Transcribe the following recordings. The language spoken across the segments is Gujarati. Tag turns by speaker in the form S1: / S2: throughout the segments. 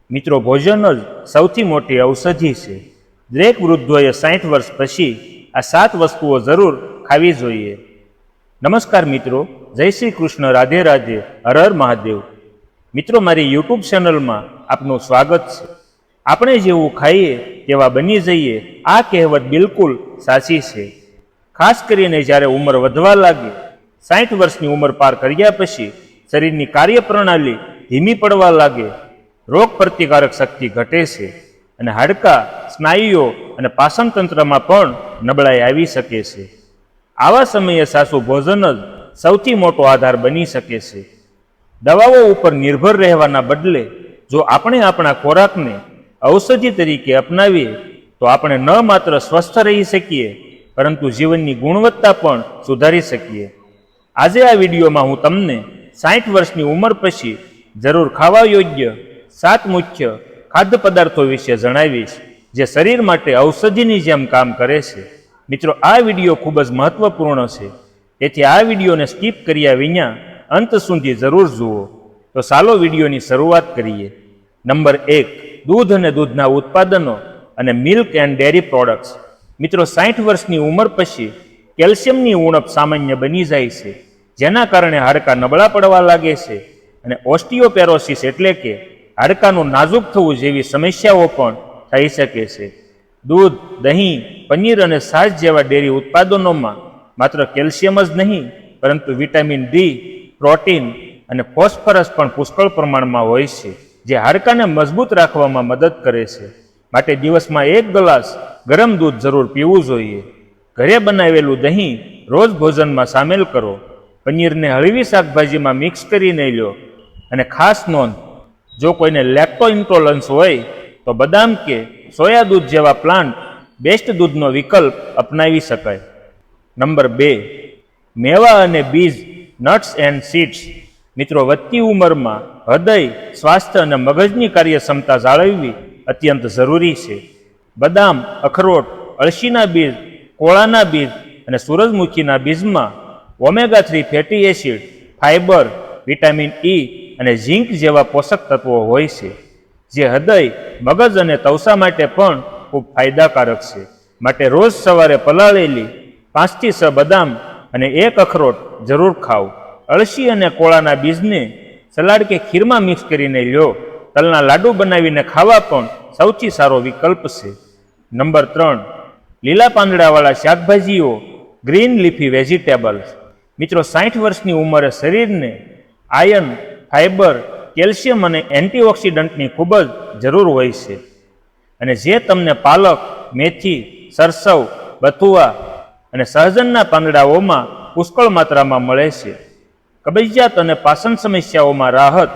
S1: મિત્રો, ભોજન જ સૌથી મોટી ઔષધિ છે. દરેક વૃદ્ધોએ 60 વર્ષ પછી આ 7 વસ્તુઓ જરૂર ખાવી જોઈએ. નમસ્કાર મિત્રો, જય શ્રી કૃષ્ણ, રાધે રાધે, હર હર મહાદેવ. મિત્રો, મારી યુટ્યુબ ચેનલમાં આપનું સ્વાગત છે. આપણે જેવું ખાઈએ તેવા બની જઈએ, આ કહેવત બિલકુલ સાચી છે. ખાસ કરીને જ્યારે ઉંમર વધવા લાગે, 60 વર્ષની ઉંમર પાર કર્યા પછી શરીરની કાર્યપ્રણાલી ધીમી પડવા લાગે, રોગ પ્રતિકારક શક્તિ ઘટે છે અને હાડકાં, સ્નાયુઓ અને પાચનતંત્રમાં પણ નબળાઈ આવી શકે છે. આવા સમયે સાચું ભોજન જ સૌથી મોટો આધાર બની શકે છે. દવાઓ ઉપર નિર્ભર રહેવાના બદલે જો આપણે આપણા ખોરાકને ઔષધિ તરીકે અપનાવીએ તો આપણે ન માત્ર સ્વસ્થ રહી શકીએ પરંતુ જીવનની ગુણવત્તા પણ સુધારી શકીએ. આજે આ વિડીયોમાં હું તમને 60 વર્ષની ઉંમર પછી જરૂર ખાવા યોગ્ય 7 મુખ્ય ખાદ્ય પદાર્થો વિશે જણાવીશ, જે શરીર માટે ઔષધિની જેમ કામ કરે છે. મિત્રો, આ વિડીયો ખૂબ જ મહત્વપૂર્ણ છે, તેથી આ વિડીયોને સ્કીપ કર્યા વિના અંત સુધી જરૂર જુઓ. તો ચાલો વિડીયોની શરૂઆત કરીએ. નંબર 1, દૂધ અને દૂધના ઉત્પાદનો અને મિલ્ક એન્ડ ડેરી પ્રોડક્ટ્સ. મિત્રો, 60 વર્ષની ઉંમર પછી કેલ્શિયમની ઉણપ સામાન્ય બની જાય છે, જેના કારણે હાડકાં નબળા પડવા લાગે છે અને ઓસ્ટિયોપેરોસિસ એટલે કે હાડકાનું નાજુક થવું જેવી સમસ્યાઓ પણ થઈ શકે છે. દૂધ, દહીં, પનીર અને છાશ જેવા ડેરી ઉત્પાદનોમાં માત્ર કેલ્શિયમ જ નહીં પરંતુ વિટામિન ડી, પ્રોટીન અને ફોસ્ફરસ પણ પુષ્કળ પ્રમાણમાં હોય છે, જે હાડકાને મજબૂત રાખવામાં મદદ કરે છે. માટે દિવસમાં 1 ગ્લાસ ગરમ દૂધ જરૂર પીવું જોઈએ. ઘરે બનાવેલું દહીં રોજ ભોજનમાં સામેલ કરો. પનીરને હળવી શાકભાજીમાં મિક્સ કરીને લો. અને ખાસ નોંધ, જો કોઈને લેક્ટો ઇન્ટોલરન્સ હોય તો બદામ કે સોયા દૂધ જેવા પ્લાન્ટ બેસ્ટ દૂધનો વિકલ્પ અપનાવી શકાય. નંબર 2, મેવા અને બીજ, નટ્સ એન્ડ સીડ્સ. મિત્રો, વધતી ઉંમરમાં હૃદય, સ્વાસ્થ્ય અને મગજની કાર્યક્ષમતા જાળવવી અત્યંત જરૂરી છે. બદામ, અખરોટ, અળસીના બીજ, કોળાના બીજ અને સૂરજમુખીના બીજમાં omega 3 fatty acid, fibre, vitamin E અને ઝીંક જેવા પોષક તત્વો હોય છે, જે હૃદય, મગજ અને તવસા માટે પણ ખૂબ ફાયદાકારક છે. માટે રોજ સવારે પલાળેલી 5 થી 6 બદામ અને 1 અખરોટ જરૂર ખાઓ. અળસી અને કોળાના બીજને સલાડ કે ખીરમાં મિક્સ કરીને લો. તલના લાડુ બનાવીને ખાવા પણ સૌથી સારો વિકલ્પ છે. નંબર 3, લીલા પાંદડાવાળા શાકભાજીઓ, ગ્રીન લીફી વેજીટેબલ્સ. મિત્રો, 60 વર્ષની ઉંમરે શરીરને આયર્ન, ફાઇબર, કેલ્શિયમ અને એન્ટીઓક્સિડન્ટની ખૂબ જ જરૂર હોય છે, અને જે તમને પાલક, મેથી, સરસવ, બથુઆ અને સહજનના પાંદડાઓમાં પુષ્કળ માત્રામાં મળે છે. કબજિયાત અને પાચન સમસ્યાઓમાં રાહત,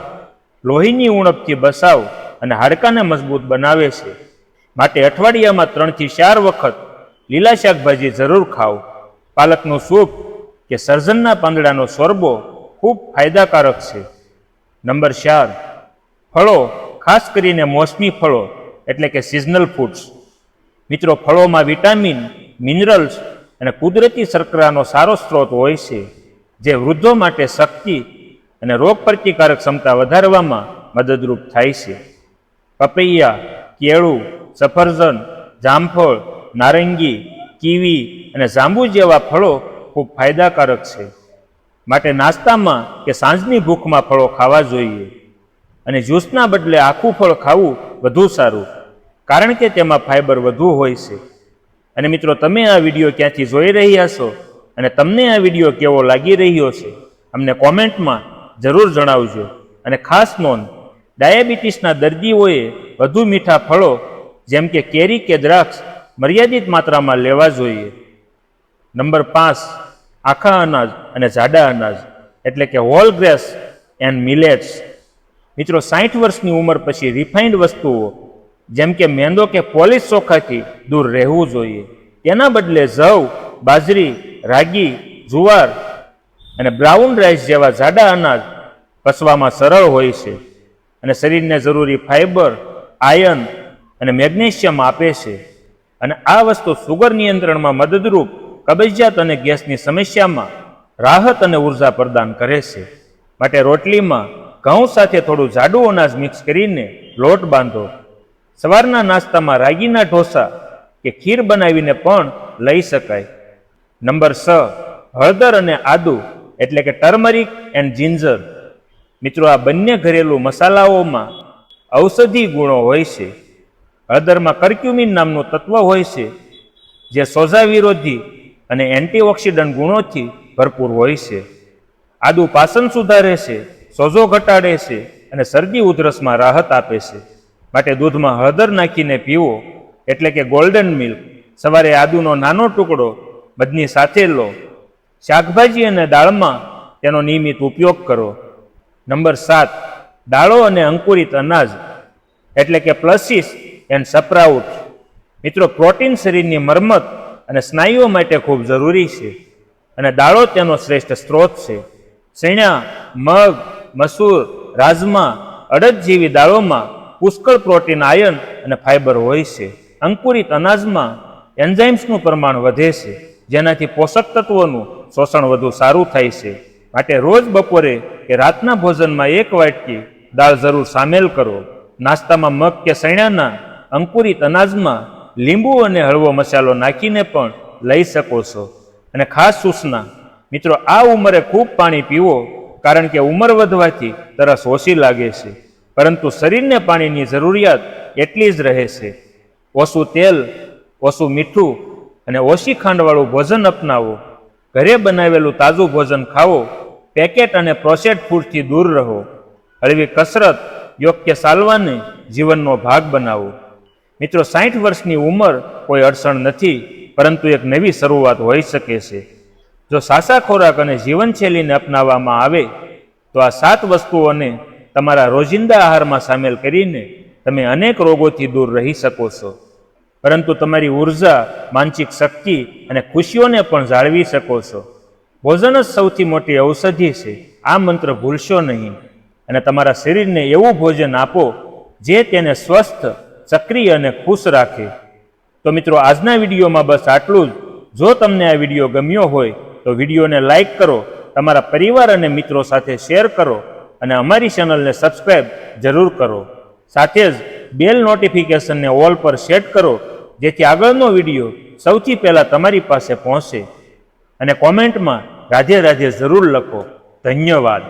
S1: લોહીની ઉણપથી બચાવ અને હાડકાને મજબૂત બનાવે છે. માટે અઠવાડિયામાં 3 થી 4 વખત લીલા શાકભાજી જરૂર ખાઓ. પાલકનું સૂપ કે સર્જનના પાંદડાનો શોરબો ખૂબ ફાયદાકારક છે. નંબર 4, ફળો, ખાસ કરીને મોસમી ફળો એટલે કે સિઝનલ ફૂડ્સ. મિત્રો, ફળોમાં વિટામિન, મિનરલ્સ અને કુદરતી શર્કરાનો સારો સ્ત્રોત હોય છે, જે વૃદ્ધો માટે શક્તિ અને રોગ પ્રતિકારક ક્ષમતા વધારવામાં મદદરૂપ થાય છે. પપૈયા, કેળું, સફરજન, જામફળ, નારંગી, કીવી અને જાંબુ જેવા ફળો ખૂબ ફાયદાકારક છે. માટે નાસ્તામાં કે સાંજની ભૂખમાં ફળો ખાવા જોઈએ. અને જ્યુસના બદલે આખું ફળ ખાવું વધુ સારું, કારણ કે તેમાં ફાઇબર વધુ હોય છે. અને મિત્રો, તમે આ વિડીયો ક્યાંથી જોઈ રહ્યા છો અને તમને આ વિડીયો કેવો લાગી રહ્યો છે, અમને કોમેન્ટમાં જરૂર જણાવજો. અને ખાસ નોંધ, ડાયાબિટીસના દર્દીઓએ વધુ મીઠા ફળો જેમ કે કેરી કે દ્રાક્ષ મર્યાદિત માત્રામાં લેવા જોઈએ. નંબર 5, આખા અનાજ અને જાડા અનાજ એટલે કે હોલ ગ્રેસ એન્ડ મિલેટ્સ. મિત્રો, 60 વર્ષની ઉંમર પછી રિફાઇન્ડ વસ્તુઓ જેમ કે મેંદો કે પોલિશ ચોખાથી દૂર રહેવું જોઈએ. તેના બદલે જવ, બાજરી, રાગી, જુવાર અને બ્રાઉન રાઈસ જેવા જાડા અનાજ પચવામાં સરળ હોય છે અને શરીરને જરૂરી ફાઇબર, આયર્ન અને મેગ્નેશિયમ આપે છે. અને આ વસ્તુ સુગર નિયંત્રણમાં મદદરૂપ, કબજિયાત અને ગેસની સમસ્યામાં રાહત અને ઉર્જા પ્રદાન કરે છે. માટે રોટલીમાં ઘઉં સાથે થોડું જાડું અનાજ મિક્સ કરીને લોટ બાંધો. સવારના નાસ્તામાં રાગીના ઢોસા કે ખીર બનાવીને પણ લઈ શકાય. નંબર 6, હળદર અને આદુ એટલે કે ટર્મરિક એન્ડ જિંજર. મિત્રો, આ બંને ઘરેલું મસાલાઓમાં ઔષધિ ગુણો હોય છે. હળદરમાં કર્ક્યુમિન નામનું તત્વ હોય છે, જે સોજા વિરોધી અને એન્ટીઓક્સિડન્ટ ગુણોથી ભરપૂર હોય છે. આદુ પાચન સુધારે છે, સોજો ઘટાડે છે અને શરદી ઉધરસમાં રાહત આપે છે. માટે દૂધમાં હળદર નાખીને પીવો, એટલે કે ગોલ્ડન મિલ્ક. સવારે આદુનો નાનો ટુકડો મધની સાથે લો. શાકભાજી અને દાળમાં તેનો નિયમિત ઉપયોગ કરો. નંબર 7, દાળો અને અંકુરિત અનાજ એટલે કે પલ્સીસ એન્ડ સ્પ્રાઉટ. મિત્રો, પ્રોટીન શરીરની મરમત અને સ્નાયુઓ માટે ખૂબ જરૂરી છે અને દાળો તેનો શ્રેષ્ઠ સ્ત્રોત છે. ચણા, મગ, મસૂર, રાજમા, અડદ જેવી દાળોમાં પુષ્કળ પ્રોટીન, આયર્ન અને ફાઇબર હોય છે. અંકુરિત અનાજમાં એન્ઝાઇમ્સનું પ્રમાણ વધે છે, જેનાથી પોષક તત્વોનું શોષણ વધુ સારું થાય છે. માટે રોજ બપોરે કે રાતના ભોજનમાં 1 વાટકી દાળ જરૂર સામેલ કરો. નાસ્તામાં મગ કે ચણાના અંકુરિત અનાજમાં લીંબુ અને હળવો મસાલો નાખીને પણ લઈ શકો છો. અને ખાસ સૂચના, મિત્રો, આ ઉંમરે ખૂબ પાણી પીવો, કારણ કે ઉંમર વધવાથી તરસ ઓછી લાગે છે, પરંતુ શરીરને પાણીની જરૂરિયાત એટલી જ રહે છે. ઓછું તેલ, ઓછું મીઠું અને ઓછી ખાંડવાળું ભોજન અપનાવો. ઘરે બનાવેલું તાજું ભોજન ખાવો. પેકેટ અને પ્રોસેસ્ડ ફૂડથી દૂર રહો. હળવી કસરત, યોગ્ય ચાલવાને જીવનનો ભાગ બનાવો. મિત્રો, 60 વર્ષની ઉંમર કોઈ અડચણ નથી, પરંતુ એક નવી શરૂઆત હોઈ શકે છે. જો સાચા ખોરાક અને જીવનશૈલીને અપનાવવામાં આવે તો આ 7 વસ્તુઓને તમારા રોજિંદા આહારમાં સામેલ કરીને તમે અનેક રોગોથી દૂર રહી શકો છો, પરંતુ તમારી ઉર્જા, માનસિક શક્તિ અને ખુશીઓને પણ જાળવી શકો છો. ભોજન જ સૌથી મોટી ઔષધિ છે. આ મંત્ર ભૂલશો નહીં અને તમારા શરીરને એવું ભોજન આપો જે તેને સ્વસ્થ, સક્રિય અને ખુશ રાખે. તો મિત્રો, આજના વિડીયોમાં બસ આટલું જ. જો તમને આ વિડીયો ગમ્યો હોય તો વિડીયોને લાઇક કરો, તમારા પરિવાર અને મિત્રો સાથે શેર કરો અને અમારી ચેનલને સબસ્ક્રાઈબ જરૂર કરો. સાથે જ બેલ નોટિફિકેશનને ઓલ પર સેટ કરો, જેથી આગળનો વિડીયો સૌથી પહેલાં તમારી પાસે પહોંચે. અને કોમેન્ટમાં રાધે રાધે જરૂર લખો. ધન્યવાદ.